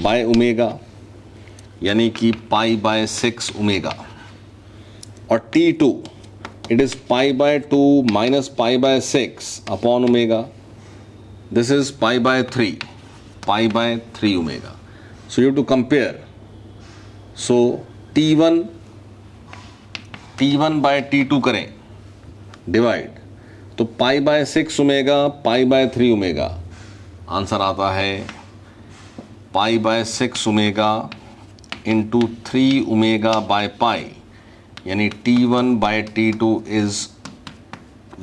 by omega, यानी कि पाई बाय 6 ओमेगा. और t2 it is pi by 2 minus pi by 6 upon omega. This is pi by 3 omega. So you have to compare. So T1 by T2 करें, divide. तो pi by 6 omega, pi by 3 omega. Answer आता है pi by 6 omega into 3 omega by pi, यानी T1 by T2 is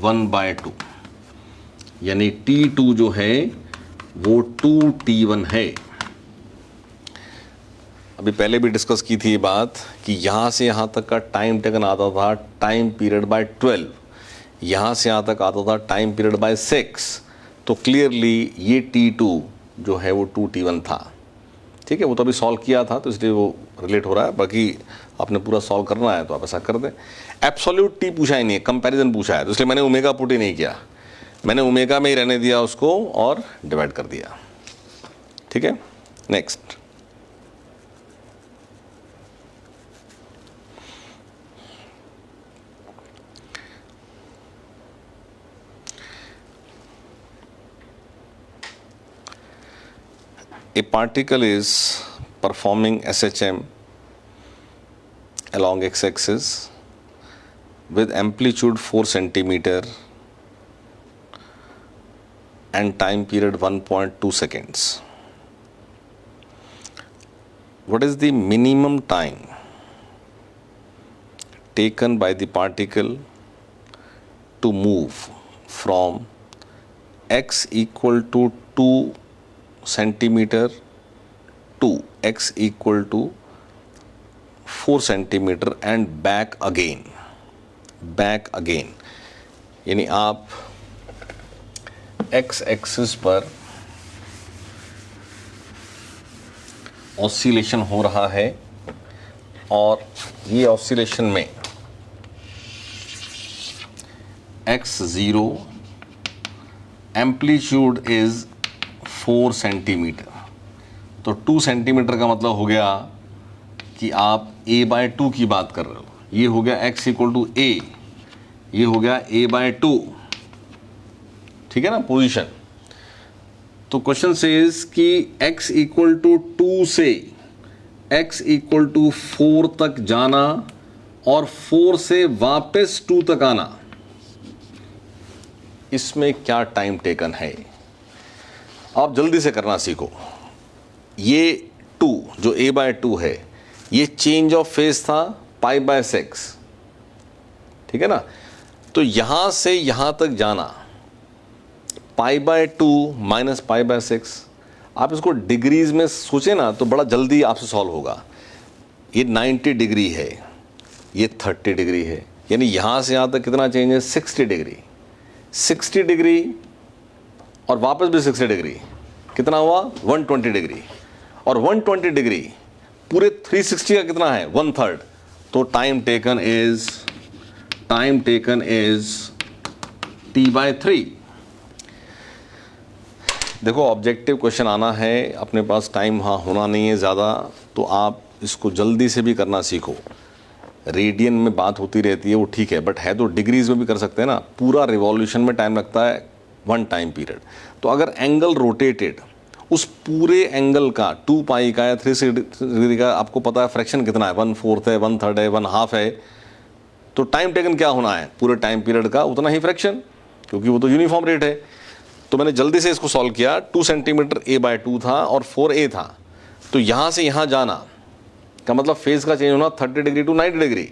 1 by 2. यानी T2 जो है वो 2T1 है. अभी पहले भी डिस्कस की थी ये बात कि यहाँ से यहाँ तक का टाइम टेकन आता था टाइम पीरियड बाय 12, यहाँ से यहाँ तक आता था टाइम पीरियड बाय 6. तो क्लियरली ये T2 जो है वो 2T1 था. ठीक है, वो तो अभी सॉल्व किया था तो इसलिए वो रिलेट हो रहा है. बाकी आपने पूरा सॉल्व करना है तो आप ऐसा कर दें. एब्सोल्यूट T पूछा ही नहीं है, कंपैरिजन पूछा है, तो इसलिए मैंने ओमेगा पुट ही नहीं किया. मैंने ओमेगा में ही रहने दिया उसको और डिवाइड कर दिया. ठीक है, next. A particle is performing SHM along x-axis with amplitude 4 centimeter and time period 1.2 seconds. What is the minimum time taken by the particle to move from x equal to 2 centimeter to x equal to 4 centimeter and back again? यानी आप x axis पर oscillation हो रहा है और ये oscillation में x0 amplitude is 4 centimetre. तो 2 सेंटीमीटर का मतलब हो गया कि आप a बाय 2 की बात कर रहे हो. ये हो गया x इक्वल टू a, ये हो गया a बाय 2. ठीक है ना पोजीशन. तो क्वेश्चन सेज कि x इक्वल टू 2 से x इक्वल टू 4 तक जाना और 4 से वापस 2 तक आना, इसमें क्या टाइम टेकन है. आप जल्दी से करना सीखो. ये 2 जो a बाय 2 है, ये चेंज ऑफ फेज था पाई बाय 6. ठीक है ना. तो यहां से यहां तक जाना पाई बाय 2 माइनस पाई बाय 6. आप इसको डिग्रीज में सोचें ना तो बड़ा जल्दी आपसे सॉल्व होगा. ये 90 डिग्री है, ये 30 डिग्री है, यानी यहां से यहां तक कितना चेंज है 60 डिग्री. 60 डिग्री और वापस भी 60 डिग्री, कितना हुआ 120 डिग्री. और 120 डिग्री पूरे 360 का कितना है 1/3. तो time taken is t by 3. देखो ऑब्जेक्टिव क्वेश्चन आना है, अपने पास टाइम वहाँ होना नहीं है ज़्यादा, तो आप इसको जल्दी से भी करना सीखो. रेडियन में बात होती रहती है वो ठीक है, बट है तो डिग्रीज में भी कर सकते हैं ना। पूरा रिवॉल्यूशन में टाइम लगता है 1 टाइम पीरियड। तो अगर एंगल रोटेटेड, उस पूरे एंगल का 2 पाई का या 360 डिग्री का आपको पता है फ्रैक्शन कितना है, 1/4 है, 1/3 है, 1/2 है, तो टाइम टेकन क्या होना है पूरे टाइम पीरियड का, उतना ही फ्रैक्शन, क्योंकि वो तो यूनिफॉर्म रेट है। तो मैंने जल्दी से इसको सॉल्व किया। 2 सेंटीमीटर a/2 था और 4a था, तो यहाँ से यहाँ जाना का मतलब फेज का चेंज होना 30 डिग्री टू 90 डिग्री,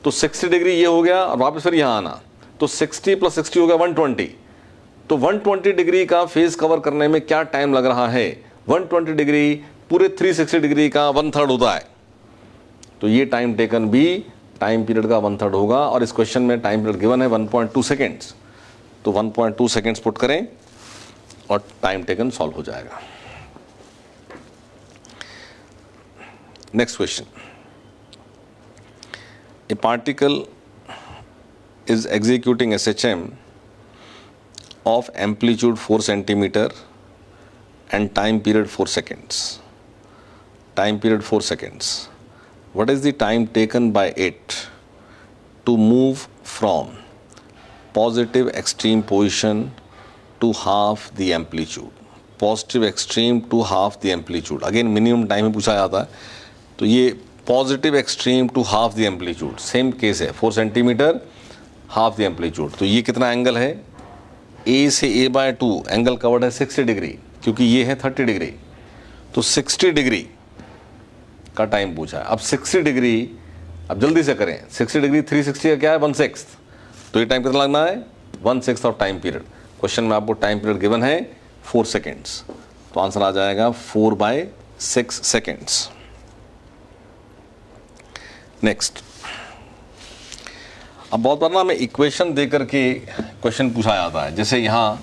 तो 60 डिग्री ये हो गया और वापस फिर यहाँ आना, तो 60 + 60 हो गया 120। तो 120 डिग्री का फेज कवर करने में क्या टाइम लग रहा है, 120 डिग्री पूरे 360 डिग्री का 1/3 होता है। तो ये टाइम टेकन भी टाइम पीरियड का 1/3 होगा। और इस क्वेश्चन में टाइम पीरियड गिवन है 1.2 सेकेंड्स, तो 1.2 सेकेंड्स पुट करें और टाइम टेकन सॉल्व हो जाएगा। Next question, A particle is executing SHM of amplitude 4 centimeter and time period 4 seconds. Time period 4 seconds. What is the time taken by it to move from positive extreme position to half the amplitude? Positive extreme to half the amplitude. Again minimum time में पूछा जाता है, तो ये positive extreme to half the amplitude same case है, 4 centimetre half the amplitude. तो ये कितना एंगल है, ए से a/2 एंगल कवर्ड है 60 डिग्री, क्योंकि ये है 30 डिग्री, तो 60 डिग्री का टाइम पूछा है। अब 60 डिग्री, अब जल्दी से करें, 60 डिग्री 360 का क्या है 1/6, तो ये टाइम कितना लगना है 1/6 ऑफ टाइम पीरियड। क्वेश्चन में आपको टाइम पीरियड गिवन है 4 सेकेंड्स, तो आंसर आ जाएगा 4/6 सेकेंड्स। नेक्स्ट, अब बहुत बार ना हमें इक्वेशन दे करके क्वेश्चन पूछा जाता है। जैसे यहाँ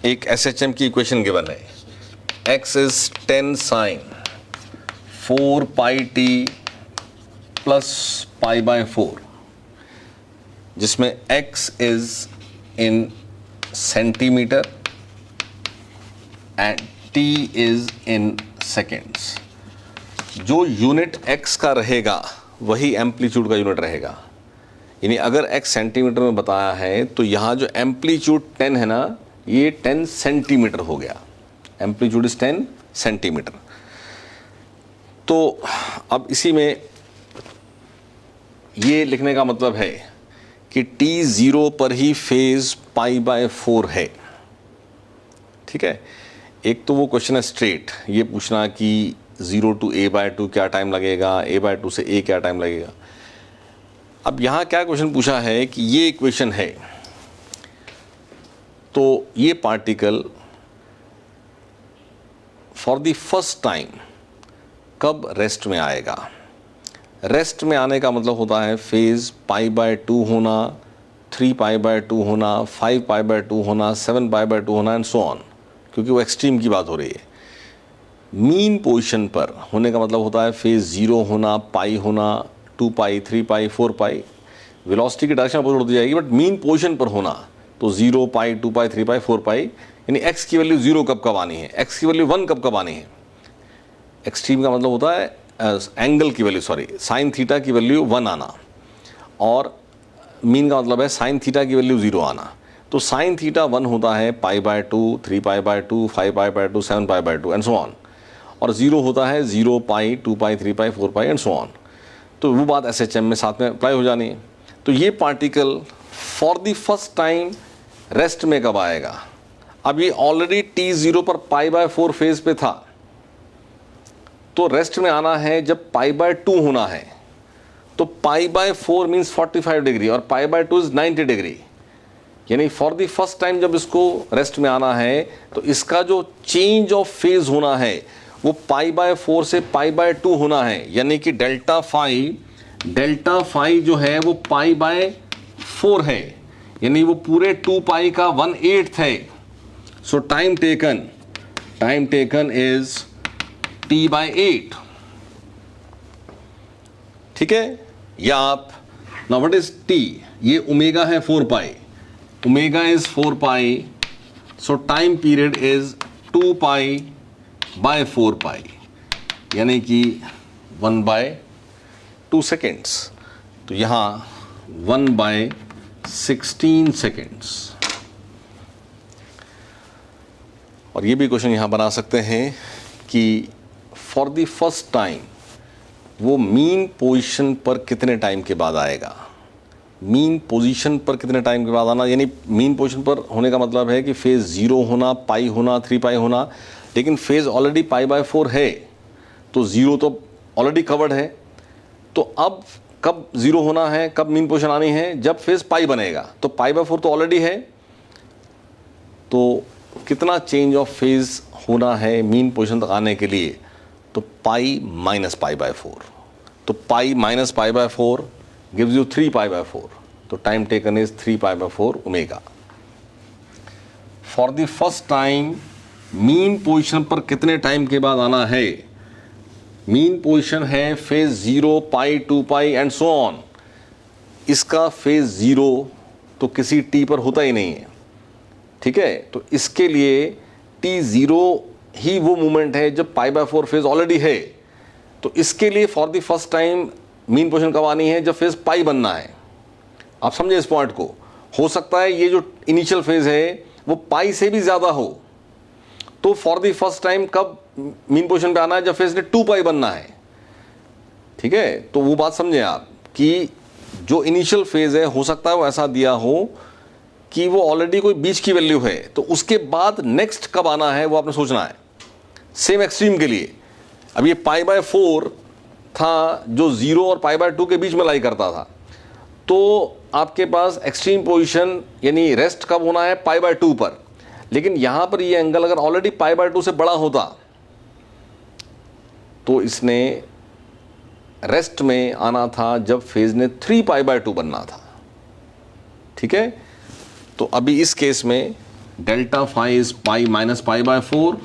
एक SHM की इक्वेशन गिवन है, x is 10 sin 4 pi t plus pi/4, जिसमें x is in centimetre and t is in seconds। जो यूनिट x का रहेगा वही एम्पलीट्यूड का यूनिट रहेगा। यानी अगर x सेंटीमीटर में बताया है तो यहाँ जो एम्पलीट्यूड 10 है ना, ये 10 सेंटीमीटर हो गया, एम्पलीट्यूड इज 10 सेंटीमीटर। तो अब इसी में ये लिखने का मतलब है कि t0 पर ही फेज π/4 है। ठीक है, एक तो वो क्वेश्चन है स्ट्रेट, ये पूछना कि 0 to a/2 क्या टाइम लगेगा, a/2 से a क्या टाइम लगेगा। अब यहाँ क्या क्वेश्चन पूछा है कि ये इक्वेशन है, तो ये particle for the first time कब रेस्ट में आएगा। रेस्ट में आने का मतलब होता है फेज π/2 होना, 3 π/2 होना, 5 π/2 होना, 7 π/2 होना एंड सो ऑन, क्योंकि वो एक्सट्रीम की बात हो रही है। मीन पोजीशन पर होने का मतलब होता है फेज 0 होना, पाई होना, 2 पाई, 3 पाई, 4 पाई, वेलोसिटी की डायरेक्शन अपोजिट होती जाएगी, बट मीन पोजीशन पर होना तो 0 पाई, 2 पाई, 3 पाई, 4 पाई, यानी x की वैल्यू 0 कब आनी है, x की वैल्यू 1 कब आनी है। एक्सट्रीम का मतलब होता है एंगल की वैल्यू, सॉरी साइन थीटा की वैल्यू 1 आना, और मीन का मतलब है साइन थीटा की वैल्यू 0 आना। तो साइन थीटा 1 होता है π/2, 3 π/2, 5 π/2, 7 π/2 एंड सो ऑन, और 0 होता है 0 pi, 2 pi, 3 pi, 4 pi and so on. तो वो बात SHM में साथ में अप्लाई हो जानी है। तो ये particle for the first time rest में कब आएगा। अब ये ऑलरेडी t0 पर π/4 फेज पे था, तो रेस्ट में आना है जब π/2 होना है, तो π/4 मीन्स 45 डिग्री और π/2 इज 90 डिग्री। यानी फॉर द फर्स्ट टाइम जब इसको रेस्ट में आना है तो इसका जो चेंज ऑफ फेज होना है वो π/4 से π/2 होना है, यानी कि डेल्टा फाई जो है वो π/4 है, यानी वो पूरे 2 पाई का 1/8 है। So time taken is t/8। ठीक है, या आप नाउ व्हाट इज t, ये ओमेगा है 4 pi, omega is 4 pi, so time period is 2 pi pi, यानी कि 1/8। 2 सेकेंड्स, तो यहाँ 1/16 सेकेंड्स। और ये भी क्वेश्चन यहाँ बना सकते हैं कि फॉर द फर्स्ट टाइम वो मीन पोजीशन पर कितने टाइम के बाद आएगा। मीन पोजीशन पर कितने टाइम के बाद आना, यानी मीन पोजीशन पर होने का मतलब है कि फेज 0 होना, पाई होना, 3 पाई होना, लेकिन फेज ऑलरेडी π/4 है, तो 0 तो ऑलरेडी कवर्ड है। तो अब कब 0 होना है, कब मीन पोजीशन आनी है, जब फेज पाई बनेगा। तो π/4 तो ऑलरेडी है, तो कितना चेंज ऑफ फेज होना है मीन पोजीशन तक आने के लिए, तो पाई माइनस π/4। तो पाई माइनस π/4 gives you 3π/4, तो time taken is 3π/4 omega. For the first time mean position पर कितने टाइम के बाद आना है। मीन पोजीशन है phase 0, pi, 2 pi and so on. इसका फेज 0 तो किसी टी पर होता ही नहीं है, ठीक है। तो इसके लिए t0 ही वो मोमेंट है जब π/4 फेज ऑलरेडी है। तो इसके लिए for the first time mean position कब आनी है, जब फेज पाई बनना है। आप समझे इस पॉइंट को। हो सकता है ये जो इनिशियल फेज है वो पाई से भी ज़्यादा हो, तो फॉर द फर्स्ट टाइम कब मीन पोजीशन पे आना है, जब फेज ने 2 पाई बनना है, ठीक है। तो वो बात समझे आप कि जो इनिशियल फेज है हो सकता है वो ऐसा दिया हो कि वो ऑलरेडी कोई बीच की वैल्यू है, तो उसके बाद नेक्स्ट कब आना है वो आपने सोचना है। सेम एक्सट्रीम के लिए अब ये π/4 था जो 0 और π/2 के बीच में लाई करता था, तो आपके पास एक्सट्रीम पोजीशन यानी रेस्ट कब होना है, π/2 पर। लेकिन यहां पर ये एंगल अगर ऑलरेडी π/2 से बड़ा होता तो इसने रेस्ट में आना था जब फेज ने 3π/2 बनना था, ठीक है। तो अभी इस केस में delta phi is pi minus π/4,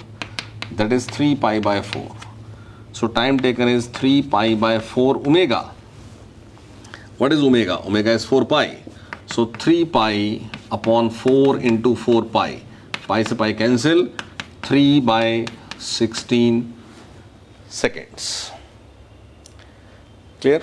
that is 3π/4। So time taken is 3π/4 omega. What is omega? Omega is 4 pi. So 3 pi upon 4 into 4 pi. Pi से pi cancel. 3/16 seconds. Clear?